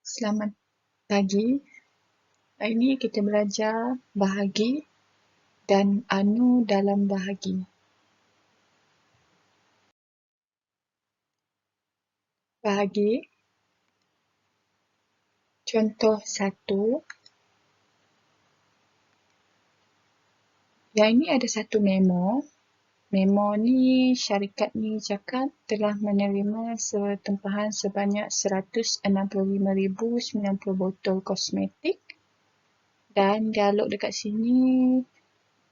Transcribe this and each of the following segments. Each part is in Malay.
Selamat pagi. Hari ini kita belajar bahagi dan anu dalam bahagi. Bahagi. Contoh 1. Yang ini ada satu memo. Memo ni syarikat ni cakap telah menerima tempahan sebanyak 165,090 botol kosmetik. Dan dialog dekat sini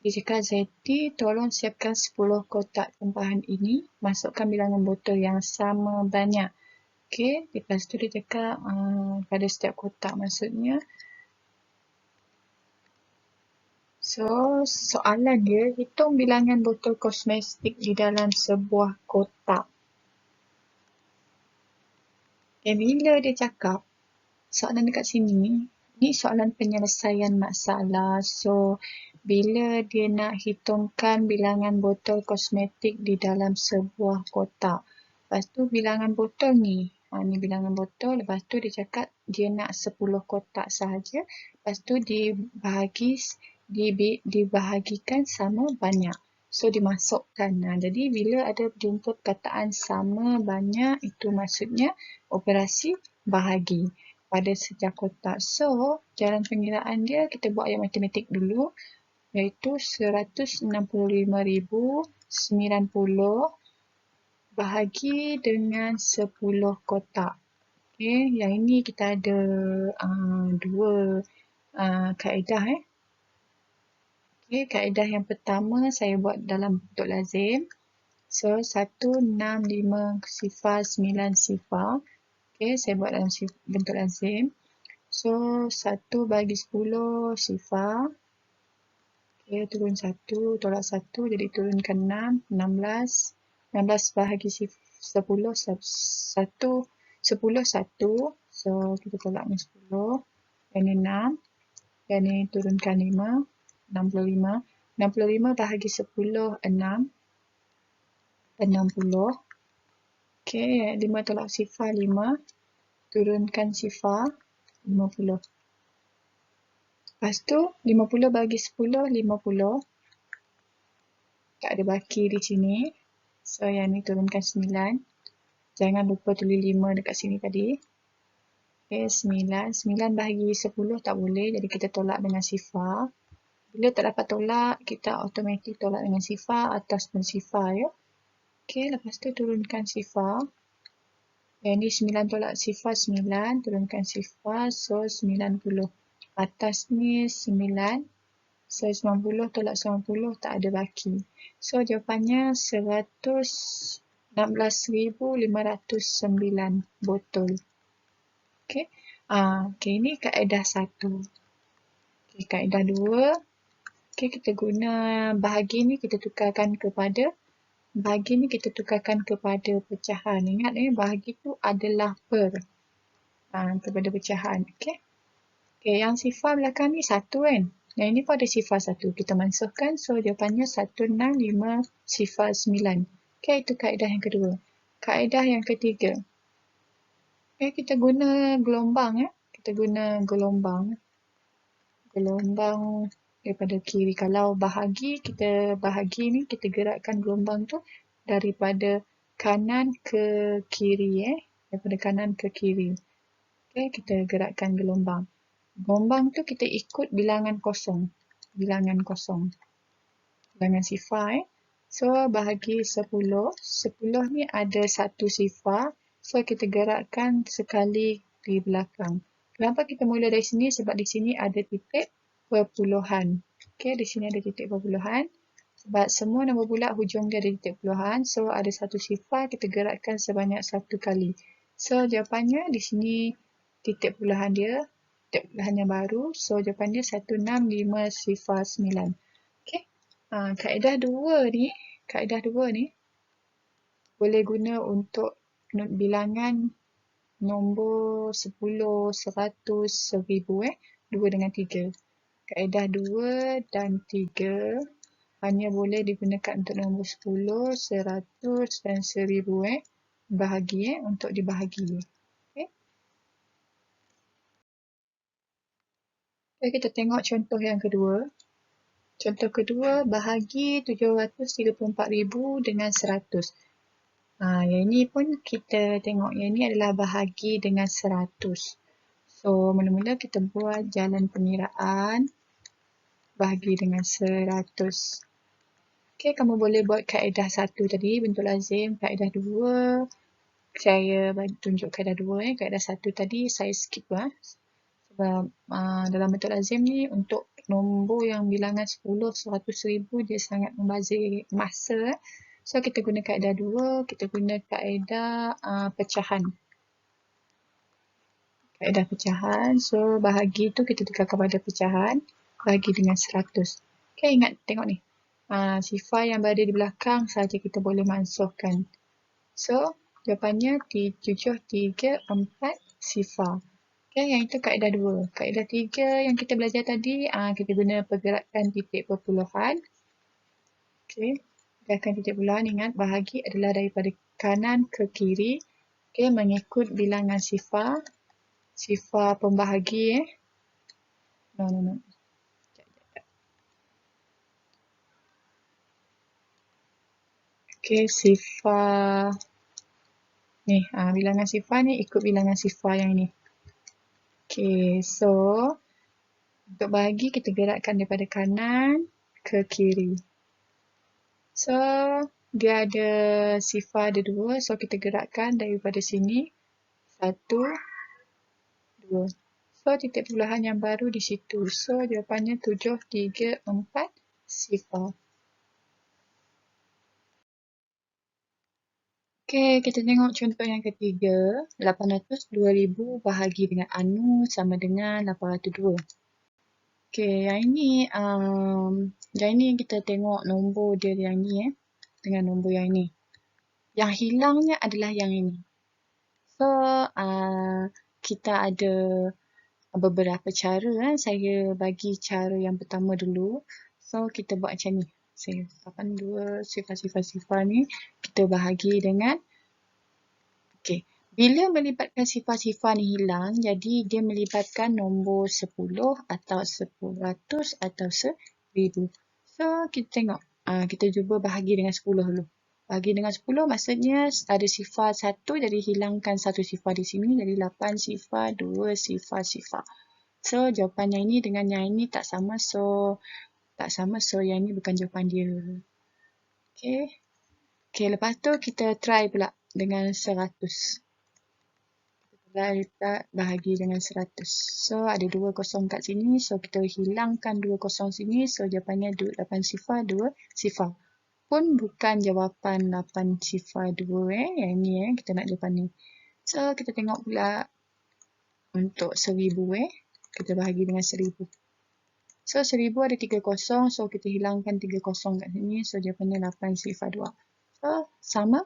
dia cakap, Zeti tolong siapkan 10 kotak tempahan ini, masukkan bilangan botol yang sama banyak. Okey, lepas tu dia cakap pada setiap kotak maksudnya. So, soalan dia, hitung bilangan botol kosmetik di dalam sebuah kotak. Bila dia cakap, soalan dekat sini, ni soalan penyelesaian masalah. So, bila dia nak hitungkan bilangan botol kosmetik di dalam sebuah kotak. Lepas tu bilangan botol ni. Ni bilangan botol. Lepas tu dia cakap dia nak 10 kotak sahaja. Lepas tu dibahagikan sama banyak. So, dimasukkan. Jadi, bila ada jumpa perkataan sama banyak, itu maksudnya operasi bahagi pada setiap kotak. So, jalan pengiraan dia kita buat ayat matematik dulu, iaitu 165,090 bahagi dengan 10 kotak. Okey, yang ini kita ada dua kaedah. Okey, kaedah yang pertama saya buat dalam bentuk lazim. So, 165 sifar 9 sifar. Okey, saya buat dalam bentuk lazim. So, 1 bagi 10 sifar. Okey, turun 1, tolak 1, jadi turunkan 6, 16. 16 bahagi 10, 10, 1. So, kita tolak dengan 10. Yang ni 6. Yang ni turunkan 5, 65. 65 bahagi 10, 6. 60. Okey, 5 tolak sifar 5. Turunkan sifar 50. Lepas tu 50 bagi 10, 50. Tak ada baki di sini. So yang ni turunkan 9. Jangan lupa tulis 5 dekat sini tadi. Okay, 9. 9 bahagi 10 tak boleh. Jadi kita tolak dengan sifar. Bila tak dapat tolak, kita automatik tolak dengan sifar ataupun sifar ya. Okay, lepas tu turunkan sifar. Yang ni 9 tolak sifar 9. Turunkan sifar. So 90. Atas ni 9. So 90 tolak 90 tak ada baki. So jawapannya 116,509 botol. Okey. Okey, ini kaedah 1. Okey, kaedah 2. Okey, kita guna bahagi ni kita tukarkan kepada pecahan. Ingat bahagi tu adalah per. Kepada pecahan. Okey. Okey, yang sifar belakang ni 1 kan? Yang ini pun ada sifar 1. Kita mansuhkan. So, jawapannya 165 sifar 9. Okey, itu kaedah yang kedua. Kaedah yang ketiga. Okey, kita guna gelombang ya. Kita guna gelombang. Gelombang daripada kiri. Kalau bahagi ni kita gerakkan gelombang tu daripada kanan ke kiri Daripada kanan ke kiri. Okey, kita gerakkan gelombang. Gelombang tu kita ikut bilangan kosong. Bilangan sifar So, bahagi 10. 10 ni ada satu sifar. So, kita gerakkan sekali di belakang. Kenapa kita mula dari sini? Sebab di sini ada titik perpuluhan. Okey, di sini ada titik perpuluhan. Sebab semua nombor bulat hujung dia ada titik perpuluhan. So, ada satu sifar kita gerakkan sebanyak satu kali. So, jawapannya di sini titik perpuluhan dia. Titik perpuluhan yang baru. So, jawapannya 16509. Okey. Kaedah 2 ni boleh guna untuk bilangan nombor 10, 100, 1000 2 dengan 3. Kaedah 2 dan 3 hanya boleh digunakan untuk nombor 10, 100 dan 1000 bahagi untuk dibahagi. Okay. Okay, kita tengok contoh yang kedua. Contoh kedua, bahagi 734,000 dengan 100. Yang ini pun kita tengok, yang ini adalah bahagi dengan 100. So, mula-mula kita buat jalan pengiraan bahagi dengan 100. Okay, kamu boleh buat kaedah 1 tadi, bentuk lazim. Kaedah 2, saya tunjuk kaedah 2. Kaedah 1 tadi saya skip lah. Sebab dalam bentuk lazim ni untuk nombor yang bilangan 10, 100,000 dia sangat membazir masa. So kita guna kaedah 2, kita guna kaedah pecahan. Kaedah pecahan, so bahagi tu kita tekankan pada pecahan, bahagi dengan 100. Okay, ingat tengok ni. Sifar yang berada di belakang saja kita boleh mansuhkan. So jawapannya 734 sifar. Okay, yang itu kaedah 2. Kaedah 3 yang kita belajar tadi, kita guna pergerakan titik perpuluhan. Okay, pergerakan titik perpuluhan, ingat bahagi adalah daripada kanan ke kiri. Okay, mengikut bilangan sifar. Sifar pembahagi No. Okay, sifar ni, bilangan sifar ni ikut bilangan sifar yang ni. Okay, so untuk bahagi kita gerakkan daripada kanan ke kiri. So, dia ada sifar ada 2, so kita gerakkan daripada sini 1, 2. So, titik perpuluhan yang baru di situ. So, jawapannya 734 sifar. Okay, kita tengok contoh yang ketiga. 802,000 bahagi dengan anu sama dengan 802. Okay, yang ini kita tengok nombor dia yang ni dengan nombor yang ni. Yang hilangnya adalah yang ini. So, kita ada beberapa cara. Saya bagi cara yang pertama dulu. So, kita buat macam ni. 82 sifar-sifar ni kita bahagi dengan bila melibatkan sifar-sifar ni hilang, jadi dia melibatkan nombor 10 atau 100 atau 1000. So, kita tengok. Kita cuba bahagi dengan 10 dulu. Bahagi dengan 10 maksudnya ada sifar 1, jadi hilangkan 1 sifar di sini. Jadi 8 sifar, 2 sifar. So, jawapan yang ini dengan yang ini tak sama. So, yang ini bukan jawapan dia. Okay, lepas tu kita try pula dengan 100. Kita bahagi dengan 100. So, ada 2 kosong kat sini. So, kita hilangkan 2 kosong sini. So, jawapannya 8 sifar, 2 sifar. Pun bukan jawapan 8 sifar 2. Yang ni kita nak jawapan ni. So, kita tengok pula untuk 1000. Kita bahagi dengan 1000. So, 1000 ada 3 kosong. So, kita hilangkan 3 kosong kat sini. So, jawapannya 8 sifar 2. So, sama.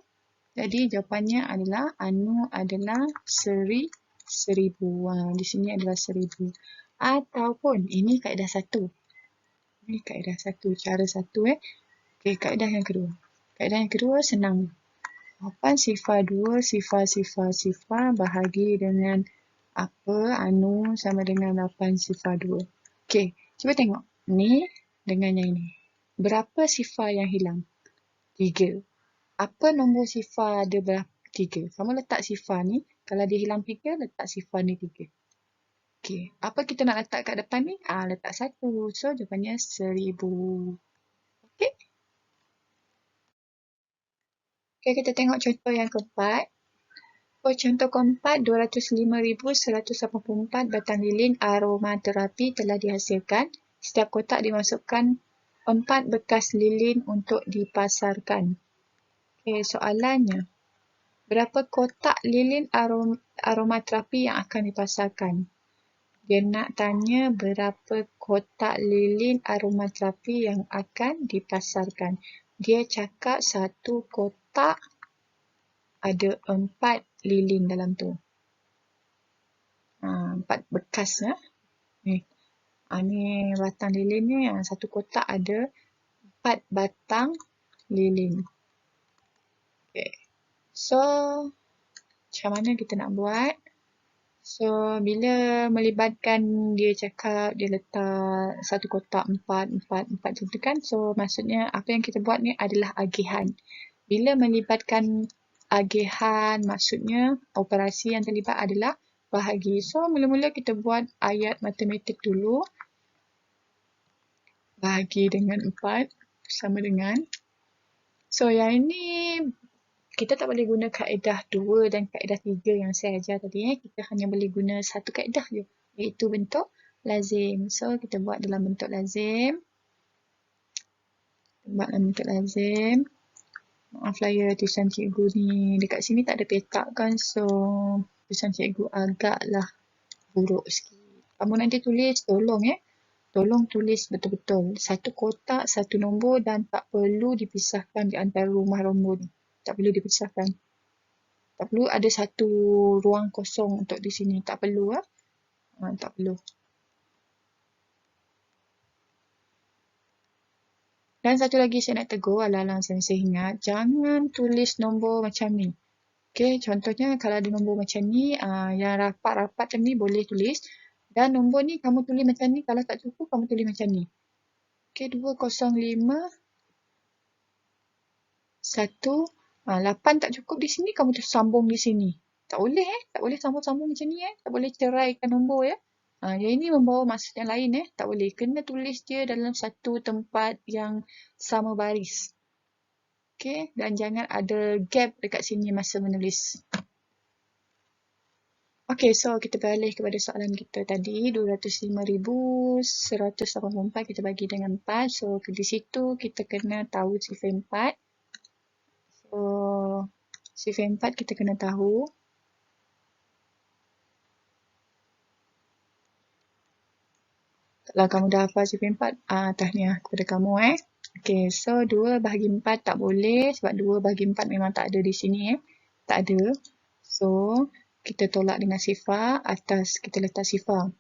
Jadi jawapannya adalah anu adalah 1000. Di sini adalah 1000. Ataupun ini kaedah 1. Ini kaedah 1, cara 1 Okey, kaedah yang kedua. Kaedah yang kedua senang. 8 sifar 2 sifar bahagi dengan apa? Anu sama dengan 8 sifar 2. Okey, cuba tengok. Ni dengan yang ini. Berapa sifar yang hilang? 3. Apa nombor sifar ada berapa? 3. Kamu letak sifar ni. Kalau dia hilang 3, letak sifar ni 3. Okey. Apa kita nak letak kat depan ni? Letak 1. So, jawapannya 1000. Okey. Okey, kita tengok contoh yang keempat. Contoh keempat, 205,184 batang lilin aromaterapi telah dihasilkan. Setiap kotak dimasukkan 4 bekas lilin untuk dipasarkan. Okey, soalannya. Berapa kotak lilin aromaterapi yang akan dipasarkan? Dia nak tanya berapa kotak lilin aromaterapi yang akan dipasarkan. Dia cakap satu kotak ada 4 lilin dalam tu. 4 bekas Ni. Ni batang lilin ni. Satu kotak ada 4 batang lilin. Okay. So, macam mana kita nak buat? So, bila melibatkan dia cakap dia letak satu kotak 4, 4, 4 macam tu kan. So, maksudnya apa yang kita buat ni adalah agihan. Bila melibatkan agihan, maksudnya operasi yang terlibat adalah bahagi. So, mula-mula kita buat ayat matematik dulu. Bahagi dengan 4 sama dengan. So, yang ini kita tak boleh guna kaedah 2 dan kaedah 3 yang saya ajar tadi. Kita hanya boleh guna satu kaedah je, iaitu bentuk lazim. So, kita buat dalam bentuk lazim. Buat dalam bentuk lazim. Maaf lah ya, tulisan cikgu ni dekat sini tak ada petak kan. So, tulisan cikgu agaklah buruk sikit. Kamu nanti tulis, tolong tulis betul-betul. Satu kotak, satu nombor dan tak perlu dipisahkan di antara rumah nombor ni. Tak perlu dipisahkan. Tak perlu ada satu ruang kosong untuk di sini. Tak perlu. Tak perlu. Dan satu lagi saya nak tegur, alang-alang saya ingat, jangan tulis nombor macam ni. Okay, contohnya kalau ada nombor macam ni, yang rapat-rapat macam ni boleh tulis. Dan nombor ni kamu tulis macam ni, kalau tak cukup kamu tulis macam ni. Okay, 205, 1, 8 tak cukup di sini, kamu tu sambung di sini. Tak boleh tak boleh sambung-sambung macam ni tak boleh ceraikan nombor yang ini membawa maksud yang lain tak boleh. Kena tulis dia dalam satu tempat yang sama baris. Okay, dan jangan ada gap dekat sini masa menulis. Okay, so kita balik kepada soalan kita tadi. 205,184 kita bagi dengan 4. So, di situ kita kena tahu sifar 4. So, sifar 4 kita kena tahu. Kalau kamu dah hafal sifar 4, tahniah kepada kamu Okay, so 2 bahagi 4 tak boleh sebab 2 bahagi 4 memang tak ada di sini Tak ada. So, kita tolak dengan sifar, atas kita letak sifar.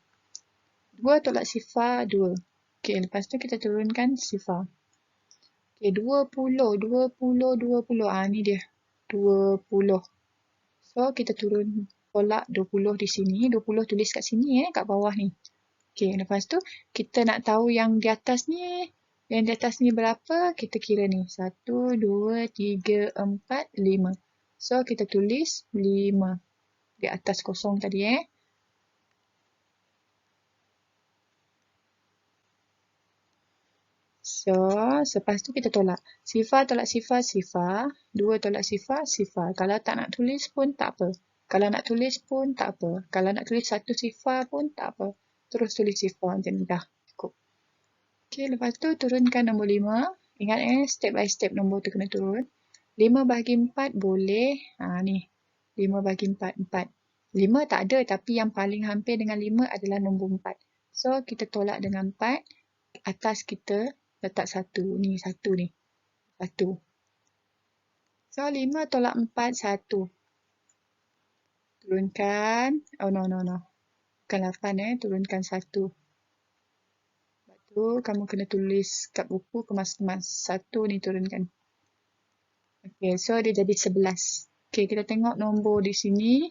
2 tolak sifar 2. Okay, lepas tu kita turunkan sifar. Okay, 20, 20, 20. Ni dia. 20. So, kita tolak 20 di sini. 20 tulis kat sini kat bawah ni. Okay, lepas tu kita nak tahu yang di atas ni. Yang di atas ni berapa? Kita kira ni. 1, 2, 3, 4, 5. So, kita tulis 5. Di atas kosong tadi So, lepas tu kita tolak. Sifar tolak sifar, sifar. 2 tolak sifar, sifar. Kalau tak nak tulis pun tak apa. Kalau nak tulis pun tak apa. Kalau nak tulis satu sifar pun tak apa. Terus tulis sifar macam ni dah. Cukup. Okay, lepas tu turunkan nombor 5. Ingat step by step nombor tu kena turun. 5 bahagi 4 boleh. Ni. 5 bahagi 4, 4. 5 tak ada tapi yang paling hampir dengan 5 adalah nombor 4. So, kita tolak dengan 4. Atas kita letak 1. Ni 1 ni. 1. So, 5 tolak 4, 1. Turunkan. Oh, no. Bukan 8 turunkan 1. Lepas tu, kamu kena tulis kat buku kemas-kemas. 1 ni turunkan. Okay, so dia jadi 11. Okay, kita tengok nombor di sini.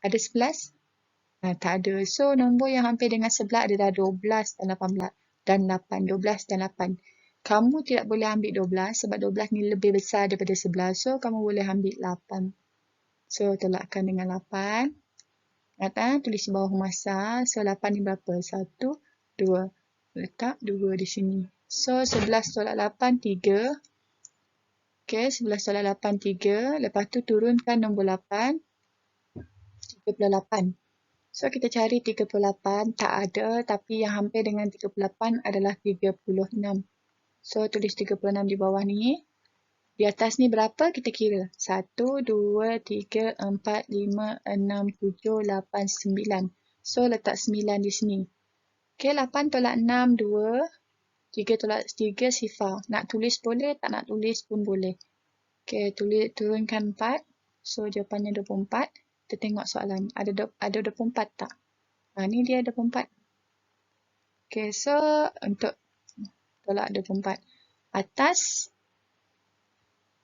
Ada 11? Tak ada. So, nombor yang hampir dengan 11 adalah 12 dan 18. Dan 8. 12 dan 8. Kamu tidak boleh ambil 12 sebab 12 ni lebih besar daripada 11. So, kamu boleh ambil 8. So, tolakkan dengan 8. Ingat tulis bawah masa. So, 8 ni berapa? 1, 2. Letak 2 di sini. So, 11 tolak 8, 3. Okay, 11 tolak 8, 3. Lepas tu turunkan nombor 8. 38. So, kita cari 38. Tak ada. Tapi yang hampir dengan 38 adalah 36. So, tulis 36 di bawah ni. Di atas ni berapa? Kita kira. 1, 2, 3, 4, 5, 6, 7, 8, 9. So, letak 9 di sini. Okay, 8 tolak 6, 2. 3 tolak 3, sifar. Nak tulis boleh, tak nak tulis pun boleh. Okay, turunkan 4. So, jawapannya 24. Kita tengok soalan. Ada 24 tak? Ni dia 24. Okay, so untuk tolak 24. Atas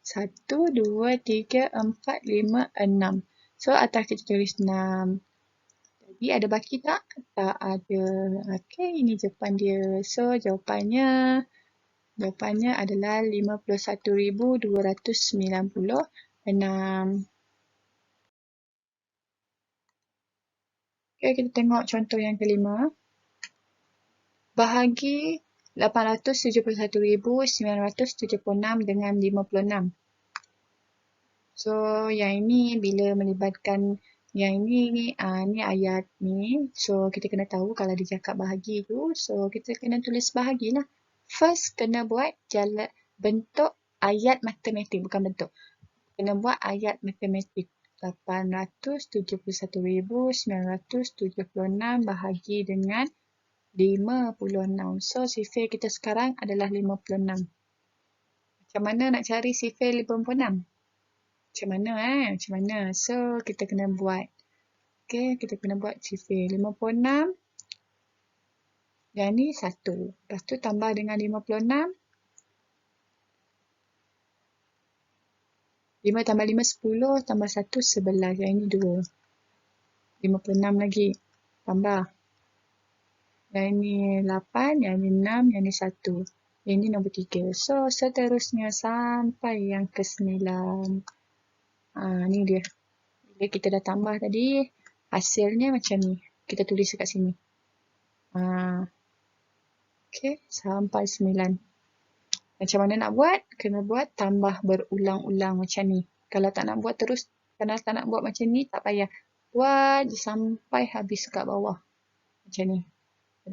1, 2, 3, 4, 5, 6. So, atas kita tulis 6. baki. Ada baki tak? Tak ada. Okey, ini jawapan dia. So, jawapannya adalah 51,296. Okey, kita tengok contoh yang kelima. Bahagi 871,976 dengan 56. So, yang ini bila melibatkan yang ini ni ayat ni. So, kita kena tahu kalau dia cakap bahagi tu. So, kita kena tulis bahagilah. First, kena buat bentuk ayat matematik. Bukan bentuk. Kena buat ayat matematik. 871,976 bahagi dengan 56. So, sifir kita sekarang adalah 56. Macam mana nak cari sifir 56? Macam mana? So, kita kena buat. Okey, kita kena buat sifir 56. Yang ni 1. Lepas tu tambah dengan 56. 5 tambah 5, 10. Tambah 1, 11. Yang ini 2. 56 lagi. Tambah. Yang ini 8. Yang ini 6. Yang ini 1. Yang ini nombor 3. So, seterusnya sampai yang ke 9. Ni dia. Bila kita dah tambah tadi, hasilnya macam ni. Kita tulis dekat sini. Okey, sampai 9. Macam mana nak buat? Kena buat tambah berulang-ulang macam ni. Kalau tak nak buat terus, kalau tak nak buat macam ni, tak payah. Buat sampai habis kat bawah. Macam ni.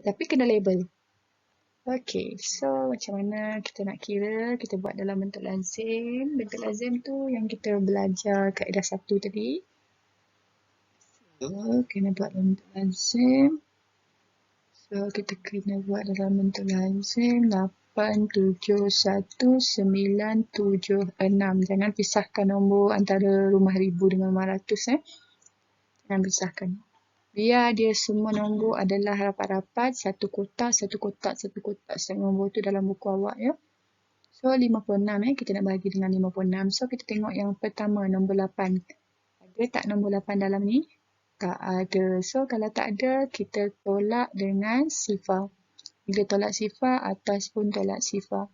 Tapi kena label. Okey, so macam mana kita nak kira? Kita buat dalam bentuk lazim. Bentuk lazim tu yang kita belajar kaedah 1 tadi. So, kena buat dalam bentuk lazim. So, kita kena buat dalam bentuk lazim. 871,976. Jangan pisahkan nombor antara rumah ribu dengan 500. Jangan pisahkan. Biar dia semua nombor adalah rapat-rapat. Satu kotak. Nombor tu dalam buku awak ya. So 56 kita nak bagi dengan 56. So kita tengok yang pertama nombor 8. Ada tak nombor 8 dalam ni? Tak ada. So kalau tak ada, kita tolak dengan sifar. Bila tolak sifar, atas pun tolak sifar.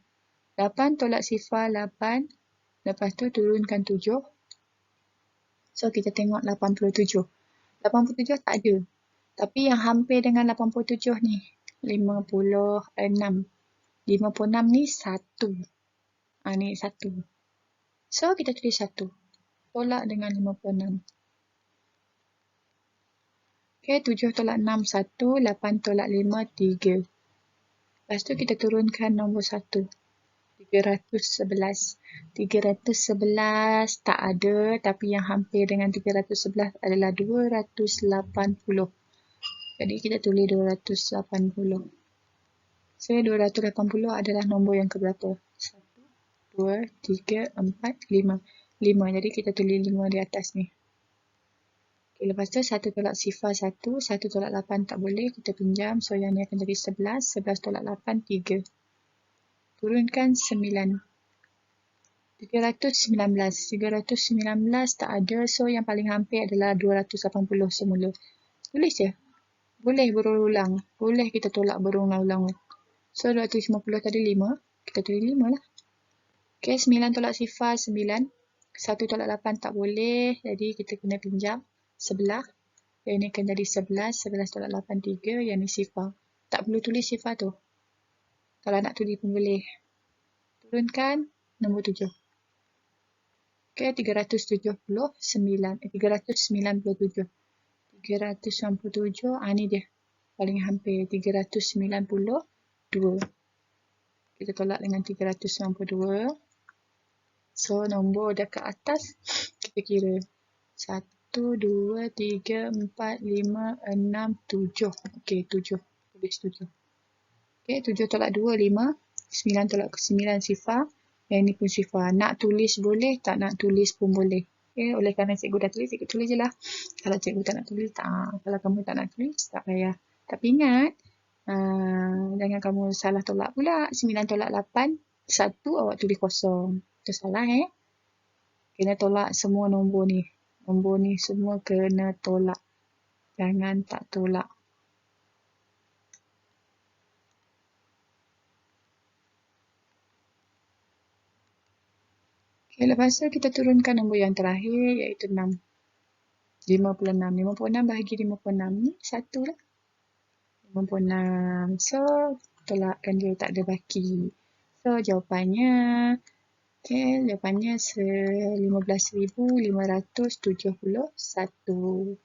8 tolak sifar 8. Lepas tu turunkan 7. So, kita tengok 87. 87 tak ada. Tapi yang hampir dengan 87 ni, 56. 56 ni 1. Ni 1. So, kita tulis 1. Tolak dengan 56. Okay, 7 tolak 6, 1. 8 tolak 5, 3. Lepas tu kita turunkan nombor 1. 311. 311 tak ada, tapi yang hampir dengan 311 adalah 280. Jadi kita tulis 280. So 280 adalah nombor yang keberapa? 1, 2, 3, 4, 5. 5. Jadi kita tulis 5 di atas ni. Okay, lepas tu 1 tolak sifar 1. 1 tolak 8 tak boleh. Kita pinjam. So yang ni akan jadi 11. 11 tolak 8, 3. Turunkan 9. 319 tak ada. So yang paling hampir adalah 280 semula. Tulis je. Boleh berulang-ulang. Boleh kita tolak berulang-ulang. So 250 tadi 5. Kita tulis 5 lah. Okay, 9 tolak sifar 9. 1 tolak 8 tak boleh. Jadi kita kena pinjam sebelah. Yang ini akan jadi 11. 11 tolak 8, 3. Yang ni sifar. Tak perlu tulis sifar tu. Kalau nak tulis pun boleh. Turunkan nombor 7. Okay, 397. 397. Ni dia. Paling hampir. 392. Kita tolak dengan 392. So, nombor dekat atas. Kita kira. 1, 2, 3, 4, 5, 6, 7. Okay, 7. Tulis 7. Okay, 7 tolak 2, 5. 9 tolak 9 sifar. Yang ni pun sifar. Nak tulis boleh, tak nak tulis pun boleh. Okay, oleh kerana cikgu dah tulis, cikgu tulis je lah. Kalau cikgu tak nak tulis, tak. Kalau kamu tak nak tulis, tak payah. Tapi ingat, jangan kamu salah tolak pula. 9 tolak 8, 1 awak tulis kosong. Itu salah Kena tolak semua nombor ni. Nombor ni semua kena tolak. Jangan tak tolak. Okay, lepas tu kita turunkan nombor yang terakhir iaitu 6. 56. 56 bahagi 56 ni 1 lah. 56. So, tolakkan dia, tak ada baki. So, jawapannya, okay, jawapannya 15,571.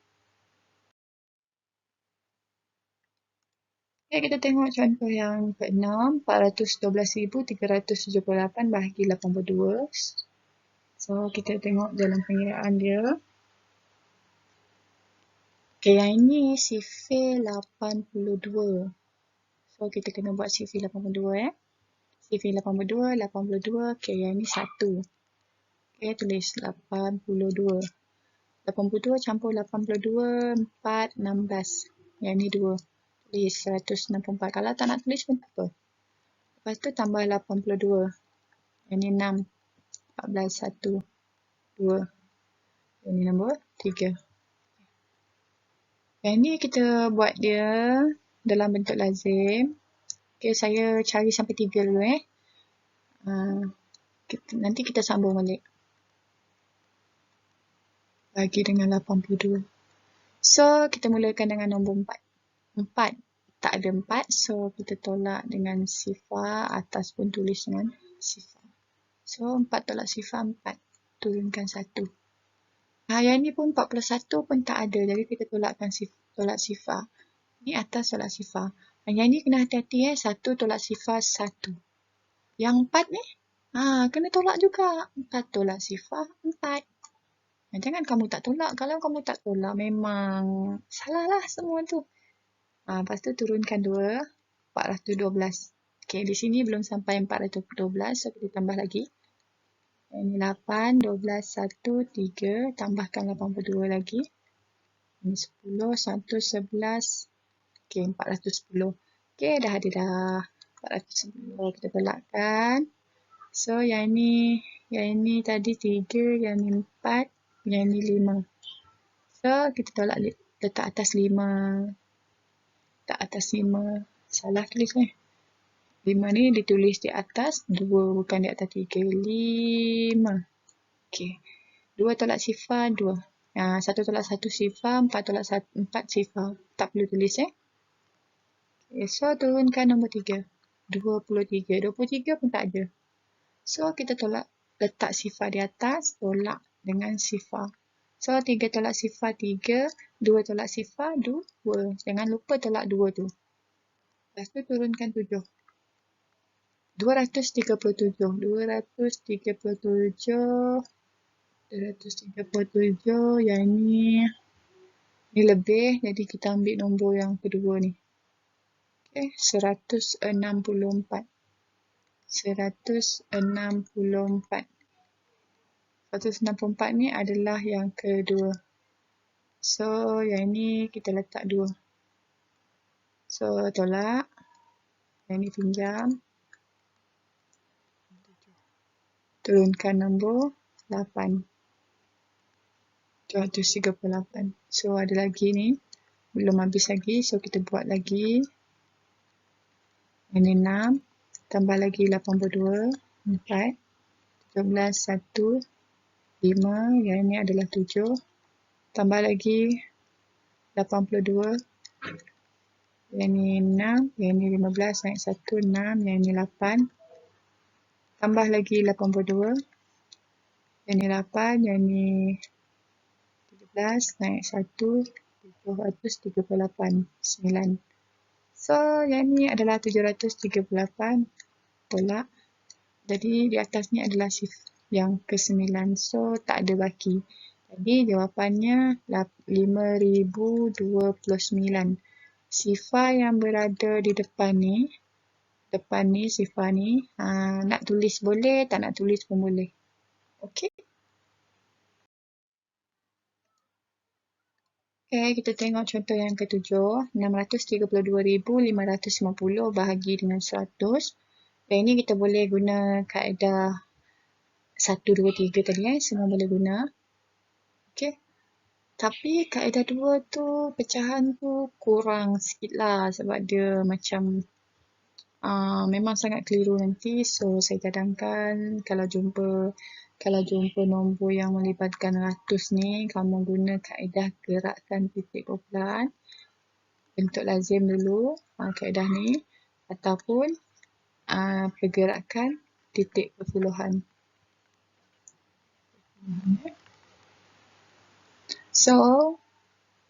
Okay, kita tengok contoh yang ke-6. 412,378 bahagi 82. So, kita tengok dalam pengiraan dia. Okay, yang ini sifir 82. So, kita kena buat sifir 82 . Sifir 82, 82. Okay, yang ini 1. Okay, tulis 82. 82 campur 82, 4, 16. Yang ini 2. Tulis 164. Kalau tak nak tulis pun tak apa. Lepas tu tambah 82. Yang ini 6. 14, 1, 2. Yang ini nombor 3. Yang ni kita buat dia dalam bentuk lazim. Okay, saya cari sampai 3 dulu . Nanti kita sambung balik. Bagi dengan 82. So, kita mulakan dengan nombor 4. 4. Tak ada 4. So, kita tolak dengan sifar. Atas pun tulis dengan sifar. So, 4 tolak sifar 4. Turunkan 1. Yang ni pun 41 pun tak ada. Jadi, kita tolak sifar. Ni atas tolak sifar. Yang ni kena hati-hati . 1 tolak sifar 1. Yang 4 ni, kena tolak juga. 4 tolak sifar 4. Jangan kamu tak tolak. Kalau kamu tak tolak, memang salah lah semua tu. Lepas tu turunkan 2. 412. Okay, di sini belum sampai 412. So, kita tambah lagi. Ini 8, 12, 1, 3. Tambahkan 82 lagi. Ini 10, 1, 11. Okay, 410. Okay, dah ada dah. 410. Kita tolakkan. So, yang ni tadi 3, yang ni 4, yang ni 5. So, kita tolak letak atas 5. Tak atas 5. Salah tulis ni. 5 ni ditulis di atas 2, bukan di atas 3. 5. Okay. 2 tolak sifar 2. 1 tolak 1 sifar, 4 tolak 4 sifar. Tak perlu tulis . Okay, so, turunkan nombor 3. 23. 23 pun tak ada. So, kita letak sifar di atas, tolak dengan sifar. So, 3 tolak sifar 3, 2 tolak sifar 2. Jangan lupa tolak 2 tu. Lepas tu turunkan 7. 237. 237. Yang ni lebih, jadi kita ambil nombor yang kedua ni. Okay, 164. 164. 164 ni adalah yang kedua. So, yang ni kita letak 2. So, tolak. Yang ni pinjam. Turunkan nombor 8. 238. So, ada lagi ni. Belum habis lagi. So, kita buat lagi. Yang ni 6. Tambah lagi 82. 4. 17. 1. 5. Yang ni adalah 7. Tambah lagi 82. Yang ni 6. Yang ni 15. Naik 1. 6. Yang ni 8. Tambah lagi 82. Yang ni 8. Yang ni 17. Naik 1. 738. 9. So, yang ni adalah 738. Tolak. Jadi, di atas ni adalah yang ke-9. So, tak ada baki. Jadi, jawapannya 5,029. Sifar yang berada di depan ni sifar ni, nak tulis boleh, tak nak tulis pun boleh. Okey. Okay, kita tengok contoh yang ke-7. 632,550 bahagi dengan 100. Dan ini kita boleh guna kaedah 1, 2, 3 tadi. Semua boleh guna. Okay. Tapi kaedah 2 tu pecahan tu kurang sikit lah sebab dia macam memang sangat keliru nanti. So saya cadangkan kalau jumpa nombor yang melibatkan ratus ni, kamu guna kaedah gerakkan titik permulaan, bentuk lazim dulu kaedah ni, ataupun pergerakan titik perpuluhan. So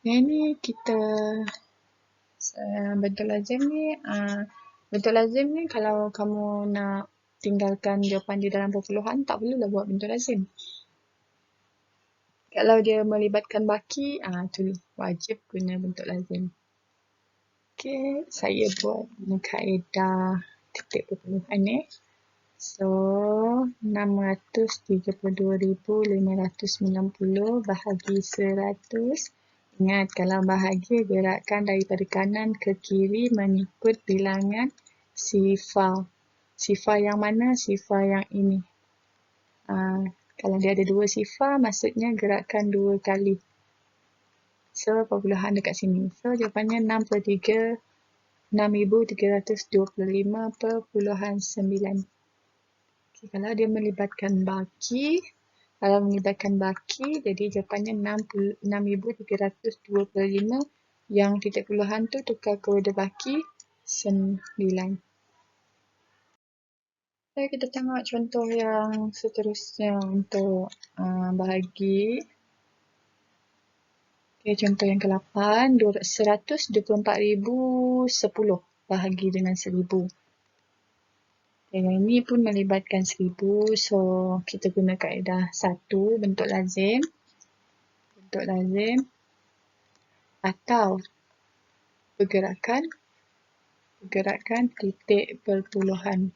yang ni kita bentuk lazim ni kalau kamu nak tinggalkan jawapan di dalam perpuluhan, tak perlulah buat bentuk lazim. Kalau dia melibatkan baki, tu wajib guna bentuk lazim. Okey, saya buat kaedah titik perpuluhan ni. So, 632,590 bahagi 100. Ingat, kalau bahagia gerakkan daripada kanan ke kiri mengikut bilangan sifar. Sifar yang mana? Sifar yang ini. Kalau dia ada 2 sifar, maksudnya gerakkan 2 kali. So, perpuluhan dekat sini. So, jawapannya 6,325.9. Okay, kalau dia melibatkan baki, jadi jawapannya 6,325. Yang titik puluhan tu tukar kepada baki 9. Okay, kita tengok contoh yang seterusnya untuk bahagi. Okay, contoh yang ke-8, 124,010 bahagi dengan 1,000. Yang ini pun melibatkan 1,000, so kita guna kaedah 1, bentuk lazim atau pergerakan titik perpuluhan.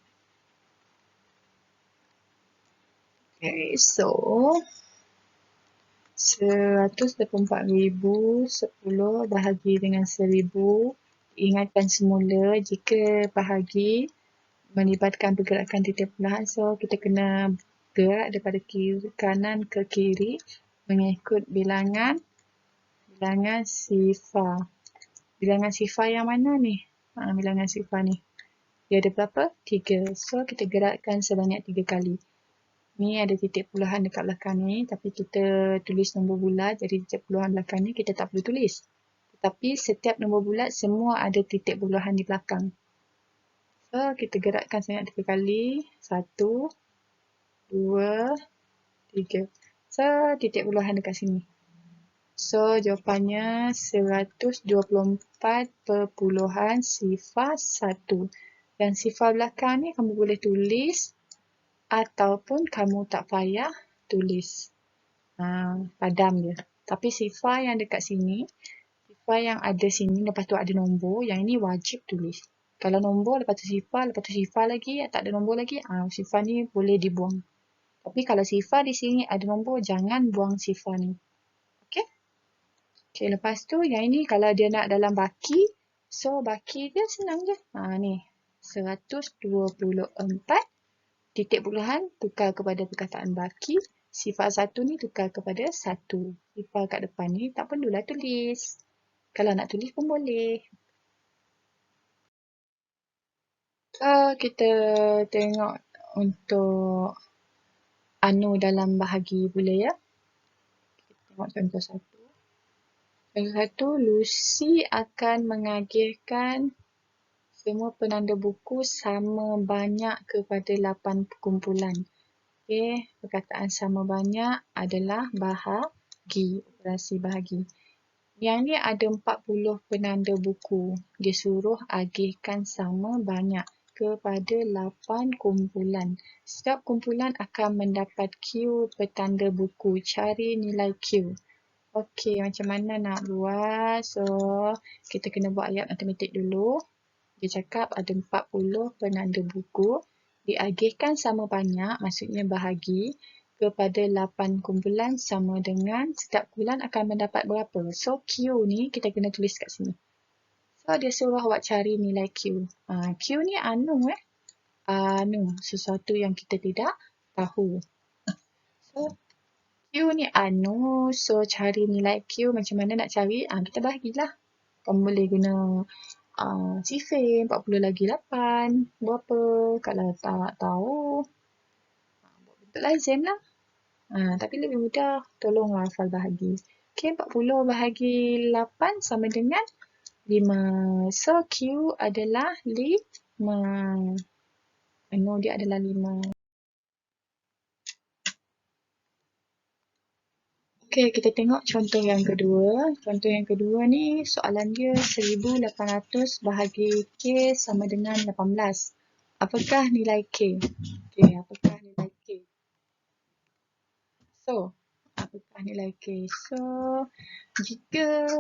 Okay, so 124,010 bahagi dengan 1,000. Ingatkan semula jika bahagi melibatkan pergerakan titik perpuluhan, so kita kena gerak daripada kanan ke kiri mengikut bilangan sifar. Bilangan sifar yang mana ni? Bilangan sifar ni. Dia ada berapa? 3. So kita gerakkan sebanyak 3 kali. Ni ada titik puluhan dekat belakang ni, tapi kita tulis nombor bulat, jadi titik puluhan belakang ni kita tak perlu tulis. Tetapi setiap nombor bulat semua ada titik puluhan di belakang. So, kita gerakkan sebanyak 3 kali. 1, 2, 3. So, titik puluhan dekat sini. So, jawapannya 124.01. Dan sifar belakang ni kamu boleh tulis ataupun kamu tak payah tulis. Padam je. Tapi sifar yang dekat sini, sifar yang ada sini, lepas tu ada nombor, yang ini wajib tulis. Kalau nombor, lepas tu sifar lagi, tak ada nombor lagi, sifar ni boleh dibuang. Tapi kalau sifar di sini ada nombor, jangan buang sifar ni. Okey? Okey, lepas tu yang ini kalau dia nak dalam baki, so baki dia senang je. Ni, 124, titik puluhan tukar kepada perkataan baki, sifar 1 ni tukar kepada 1. Sifar kat depan ni tak perlulah tulis. Kalau nak tulis pun boleh. Kita tengok untuk dalam bahagi pula ya. Kita tengok contoh 1. Contoh 1, Lucy akan mengagihkan semua penanda buku sama banyak kepada 8 kumpulan. Okay, perkataan sama banyak adalah bahagi, operasi bahagi. Yang ni ada 40 penanda buku. Dia suruh agihkan sama banyak kepada 8 kumpulan. Setiap kumpulan akan mendapat Q petanda buku. Cari nilai Q. Okey, macam mana nak buat? So, kita kena buat ayat matematik dulu. Dia cakap ada 40 penanda buku. Diagihkan sama banyak, maksudnya bahagi, kepada 8 kumpulan sama dengan setiap kumpulan akan mendapat berapa. So, Q ni kita kena tulis kat sini. So, dia suruh awak cari nilai Q. Q ni sesuatu yang kita tidak tahu. So, Q Q ni anu, so cari nilai Q macam mana nak cari? Kita bahagilah. Kamu boleh guna sifir, 40 lagi 8, berapa? Kalau tak tahu, buat bentuk lazim lah. Tapi lebih mudah, tolonglah hafal bahagi. Okay, 40 bahagi 8 sama dengan 5. So, Q adalah 5. Anu dia adalah 5. Okay, kita tengok contoh yang kedua. Contoh yang kedua ni, soalan dia 1800 bahagi K sama dengan 18. Apakah nilai K? Okay, apakah nilai K? So, apakah nilai K? So, jika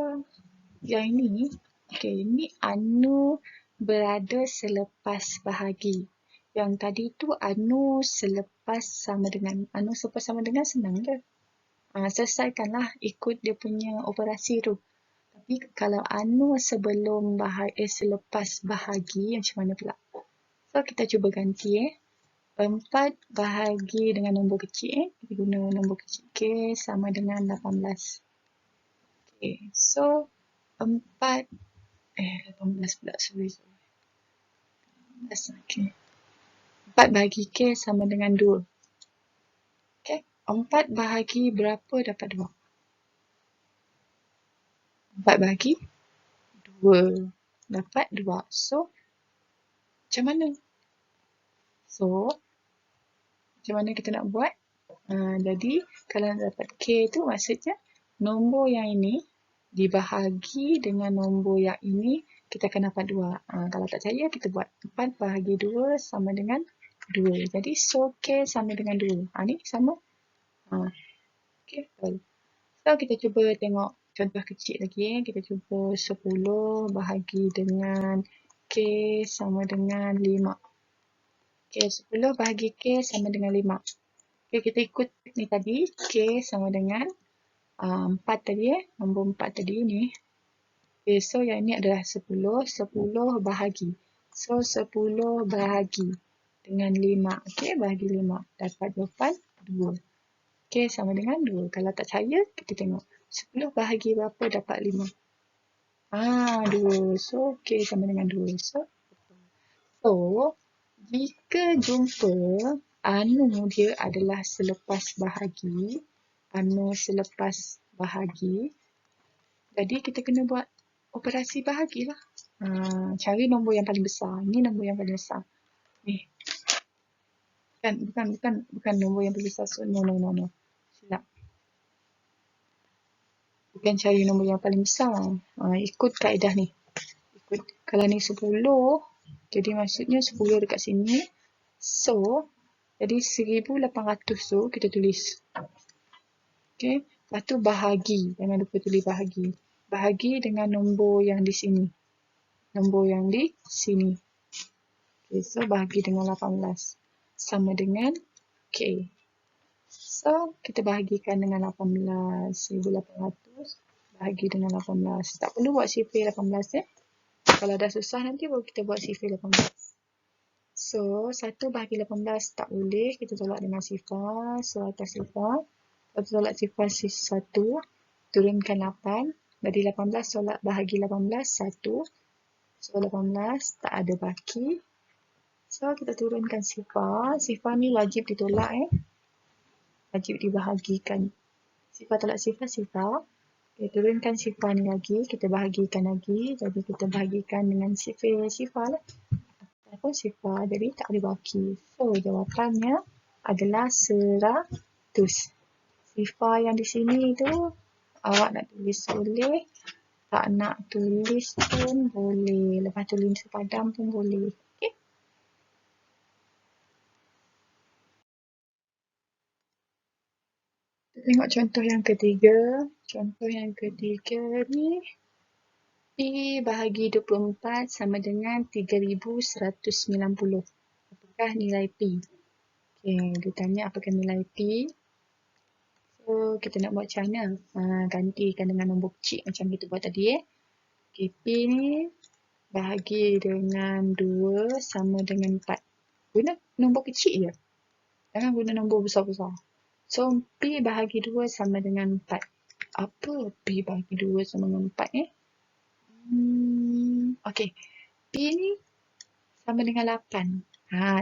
yang ini, okay, ini anu berada selepas bahagi. Yang tadi tu anu selepas sama dengan, anu selepas sama dengan senang je. Selesaikanlah ikut dia punya operasi tu. Tapi kalau anu sebelum selepas bahagi, macam mana pula? So, kita cuba ganti 4 bahagi dengan nombor kecil. Kita guna nombor kecil K sama dengan 18. Okay, so 4 18 pula, sorry. 18, okay. 4 bahagi K sama dengan 2. Okay, 4 bahagi berapa dapat 2? 4 bahagi 2 dapat 2. So, macam mana? So, macam mana kita nak buat? Jadi, kalau nak dapat K tu maksudnya nombor yang ini dibahagi dengan nombor yang ini, kita akan dapat 2. Kalau tak percaya, kita buat 4 bahagi 2 sama dengan 2. Jadi, so K sama dengan 2. Ni sama. Okay, betul. So, kita cuba tengok contoh kecil lagi. Kita cuba 10 bahagi dengan K sama dengan 5. Okay, 10 bahagi K sama dengan 5. Okay, kita ikut ni tadi. K sama dengan 4 tadi nombor 4 tadi ni. Okay, so yang ni adalah 10. 10 bahagi. So, 10 bahagi dengan 5. Okay, bahagi 5. Dapat jawapan 2. Okay, sama dengan 2. Kalau tak percaya, kita tengok. 10 bahagi berapa dapat 5? 2. So, K sama dengan 2. So, jika jumpa anu dia adalah selepas bahagi, anu selepas bahagi, jadi kita kena buat operasi bahagilah. Cari nombor yang paling besar. Ini nombor yang paling besar. Ni. Bukan nombor yang paling besar. So, no. Silap. Bukan cari nombor yang paling besar. Ikut kaedah ni. Kalau ni 10, jadi maksudnya 10 dekat sini. So, jadi 1800 tu kita tulis. Okay. Lepas tu bahagi. Jangan lupa tulis bahagi. Bahagi dengan nombor yang di sini. Nombor yang di sini. Okay. So, bahagi dengan 18. Sama dengan K. So, kita bahagikan dengan 18. 1800 bahagi dengan 18. Tak perlu buat sifir 18 Kalau dah susah nanti baru kita buat sifir 18. So, 1 bahagi 18 tak boleh. Kita tolak dengan sifar. So, atas sifar. Lepas tolak sifar 1. Turunkan 8. Dari 18 tolak bahagi 18. 1. So, 18 tak ada baki. So, kita turunkan sifar. Sifar ni wajib ditolak wajib dibahagikan. Sifar tolak sifar. Okay, turunkan sifar ni lagi. Kita bahagikan lagi. Jadi, kita bahagikan dengan sifar lah. Ataupun sifar. Jadi, tak ada baki. So, jawapannya adalah 100. Sifar yang di sini tu, awak nak tulis boleh. Tak nak tulis pun boleh. Lepas tulis padam pun boleh. Okay. Tengok contoh yang ketiga. Contoh yang ketiga ni. P bahagi 24 sama dengan 3190. Apakah nilai P? Okay, dia tanya apakah nilai P. So, kita nak buat macam mana? Gantikan dengan nombor kecil macam kita buat tadi Okay, P ni bahagi dengan 2 sama dengan 4. Guna nombor kecil je. Jangan guna nombor besar-besar. So, P bahagi 2 sama dengan 4. Apa P bahagi 2 sama dengan 4 Okey. P ni sama dengan 8.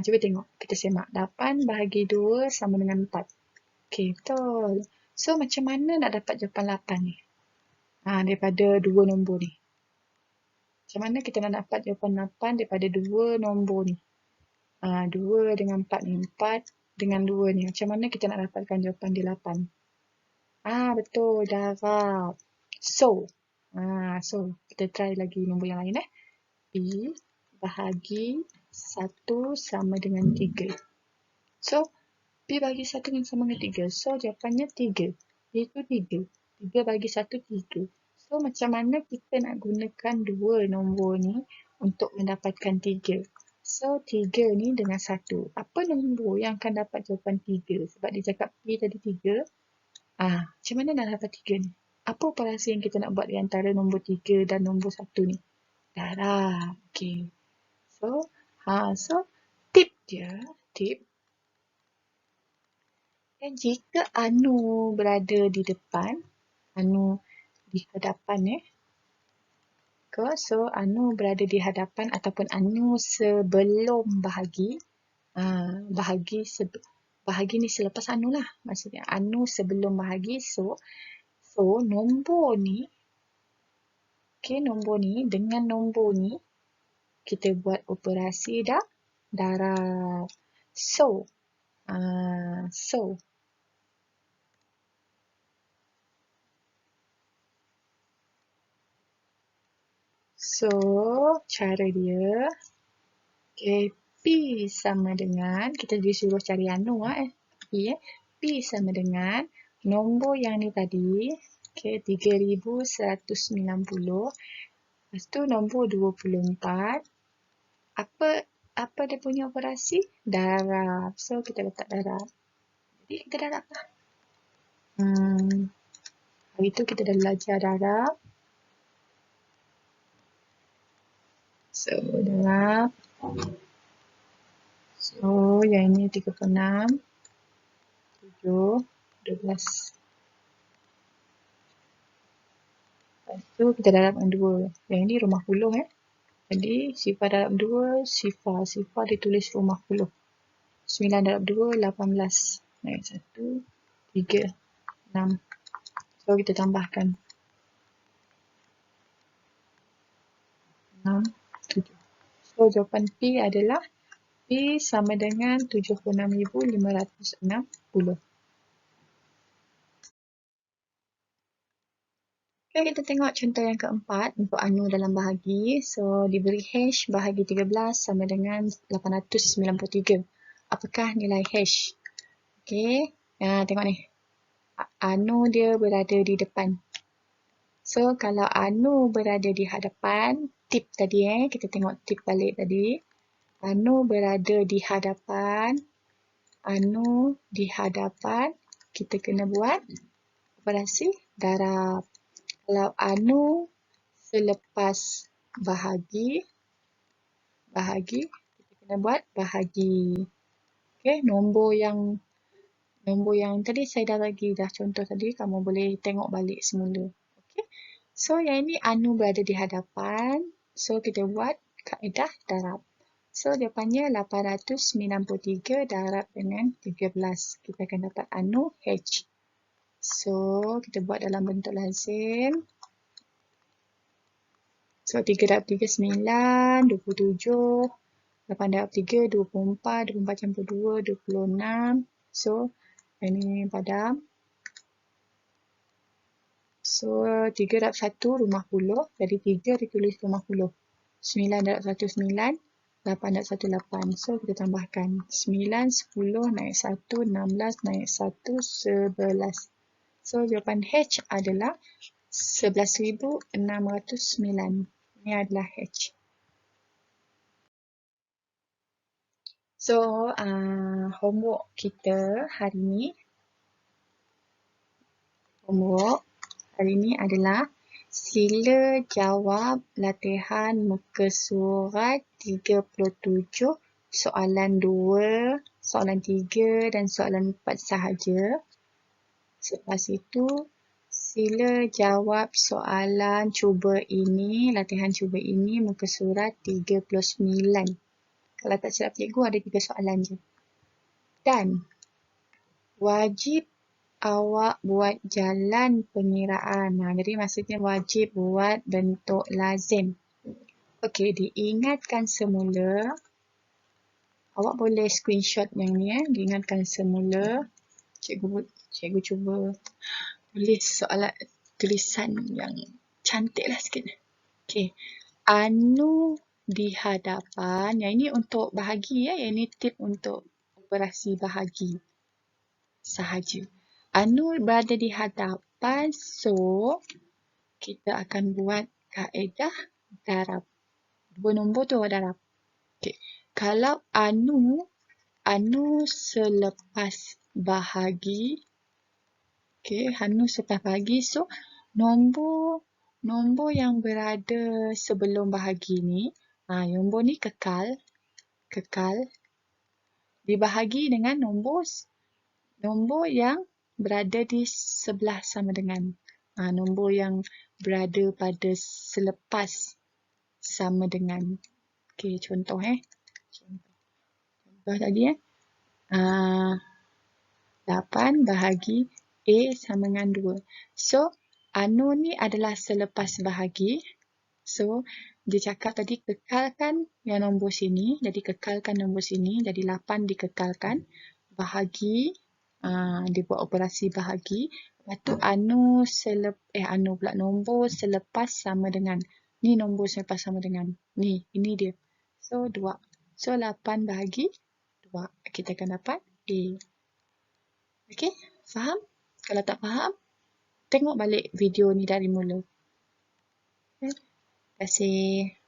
Cuba tengok. Kita semak. 8 bahagi 2 sama dengan 4. Okey, betul. So, macam mana nak dapat jawapan 8 ni? Daripada dua nombor ni. Macam mana kita nak dapat jawapan 8 daripada dua nombor ni? 2 dengan 4 ni. 4 dengan 2 ni. Macam mana kita nak dapatkan jawapan di 8? Betul. Darab. So, kita try lagi nombor yang lain P bahagi 1 sama dengan 3. So, P bahagi 1 sama dengan 3. So, jawapannya 3. Iaitu 3. 3 bahagi 1, 3. So, macam mana kita nak gunakan dua nombor ni untuk mendapatkan 3? So, 3 ni dengan 1. Apa nombor yang akan dapat jawapan 3? Sebab dia cakap P tadi 3. Macam mana nak dapat 3 ni? Apa operasi yang kita nak buat di antara nombor 3 dan nombor 1 ni? Darab. Okey. So, tip dia, jika anu berada di depan, anu di hadapan so anu berada di hadapan ataupun anu sebelum bahagi, bahagi ni selepas anu lah, maksudnya anu sebelum bahagi, so nombor ni, nombor ni dengan nombor ni kita buat operasi darab. So cara dia, P sama dengan, kita disuruh cari anu P sama dengan nombor yang ni tadi, 3190. Lepas tu nombor 24. Apa dia punya operasi? Darab. So, kita letak darab. Jadi, kita darab lah. Hari tu kita dah belajar darab. So, darab. So, yang ini 36, 7, 12. Lepas tu kita darab dengan 2. Yang ini rumah puluh Jadi, sifar darab 2, sifar ditulis rumah puluh. 9 darab 2, 18. Naik 1, 3, 6. So, kita tambahkan. 6, 7. So, jawapan P adalah P sama dengan 76,560. Okay, kita tengok contoh yang keempat untuk anu dalam bahagi. So, diberi hash bahagi 13 sama dengan 893. Apakah nilai hash? Okay, tengok ni. Anu dia berada di depan. So, kalau anu berada di hadapan, tip tadi kita tengok tip balik tadi. Anu berada di hadapan, kita kena buat operasi darab. Kalau anu selepas bahagi, kita kena buat bahagi. Okay, nombor yang tadi saya dah bagi contoh tadi, kamu boleh tengok balik semula. Okay, so yang ini anu berada di hadapan, so kita buat kaedah darab. So jawapannya 893 darab dengan 13. Kita akan dapat anu H. So, kita buat dalam bentuk lazim. So, 3 darab 3, 9, 27. 8 darab 3, 24. 24 campur 2, 26. So, ini padam. So, 3 darab 1, rumah puluh. Jadi, 3 ditulis rumah puluh. 9 darab 1, 9. 8 darab 1, 8. So, kita tambahkan. 9, 10, naik 1, 16, naik 1, 11. So, jawapan H adalah 11,609. Ini adalah H. So, homework kita hari ni. Adalah sila jawab latihan muka surat 37, soalan 2, soalan 3 dan soalan 4 sahaja. Selepas itu, sila jawab soalan cuba ini, latihan cuba ini, muka surat 39. Kalau tak silap cikgu ada 3 soalan je. Dan wajib awak buat jalan pengiraan. Jadi maksudnya wajib buat bentuk lazim. Okey, diingatkan semula. Awak boleh screenshot yang ni diingatkan semula. Cikgu cuba tulis soalan tulisan yang cantik lah sikit. Okey. Anu di hadapan. Yang ini untuk bahagi ya. Yang ini tip untuk operasi bahagi sahaja. Anu berada di hadapan, so kita akan buat kaedah darab. 2 nombor tu awak darab. Okay. Kalau anu selepas bahagi, okay, anu selepas bahagi, so nombor yang berada sebelum bahagi ni, nombor ni kekal dibahagi dengan nombor yang berada di sebelah sama dengan. Nombor yang berada pada selepas sama dengan. Okey, contoh Contoh tadi 8 bahagi A sama dengan 2. So, anu ni adalah selepas bahagi. So, dia cakap tadi kekalkan yang nombor sini. Jadi, kekalkan nombor sini. Jadi, 8 dikekalkan. Bahagi, dia buat operasi bahagi. Lepas tu, nombor selepas sama dengan. Ni nombor selepas sama dengan. Ni, ini dia. So, 2. So, 8 bahagi 2. Kita akan dapat A. Okey, faham? Kalau tak faham, tengok balik video ni dari mula. Okay. Terima kasih.